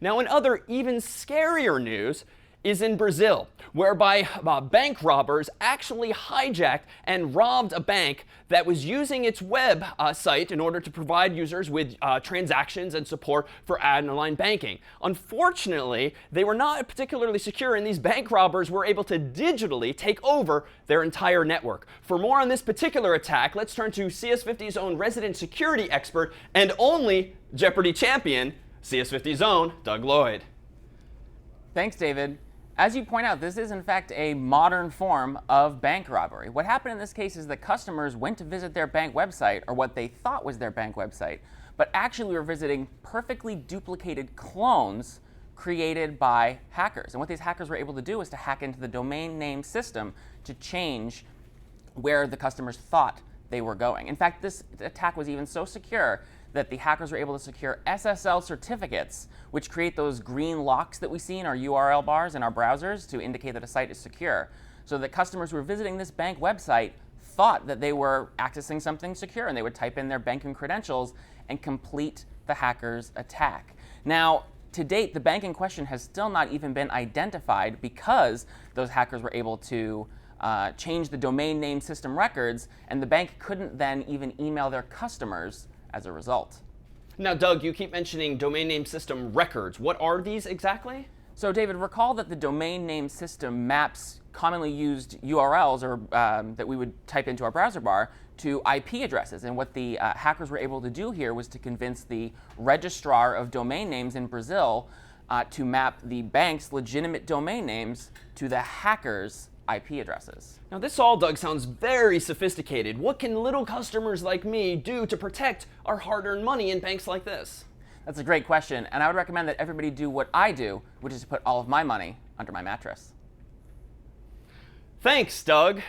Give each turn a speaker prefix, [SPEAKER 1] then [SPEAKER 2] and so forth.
[SPEAKER 1] Now, in other even scarier news is in Brazil, whereby bank robbers actually hijacked and robbed a bank that was using its web site in order to provide users with transactions and support for online banking. Unfortunately, they were not particularly secure, and these bank robbers were able to digitally take over their entire network. For more on this particular attack, let's turn to CS50's own resident security expert and only Jeopardy champion, CS50's own Doug Lloyd.
[SPEAKER 2] Thanks, David. As you point out, this is in fact a modern form of bank robbery. What happened in this case is that customers went to visit their bank website, or what they thought was their bank website, but actually were visiting perfectly duplicated clones created by hackers. And what these hackers were able to do is to hack into the domain name system to change where the customers thought they were going. In fact, this attack was even so secure that the hackers were able to secure SSL certificates, which create those green locks that we see in our URL bars in our browsers to indicate that a site is secure. So that customers who were visiting this bank website thought that they were accessing something secure, and they would type in their banking credentials and complete the hacker's attack. Now, to date, the bank in question has still not even been identified because those hackers were able to change the domain name system records, and the bank couldn't then even email their customers as a result.
[SPEAKER 1] Now, Doug, you keep mentioning domain name system records. What are these exactly?
[SPEAKER 2] So, David, recall that the domain name system maps commonly used URLs or that we would type into our browser bar to IP addresses. And what the hackers were able to do here was to convince the registrar of domain names in Brazil to map the bank's legitimate domain names to the hackers' IP addresses.
[SPEAKER 1] Now, this all, Doug, sounds very sophisticated. What can little customers like me do to protect our hard-earned money in banks like this?
[SPEAKER 2] That's a great question, and I would recommend that everybody do what I do, which is to put all of my money under my mattress.
[SPEAKER 1] Thanks, Doug.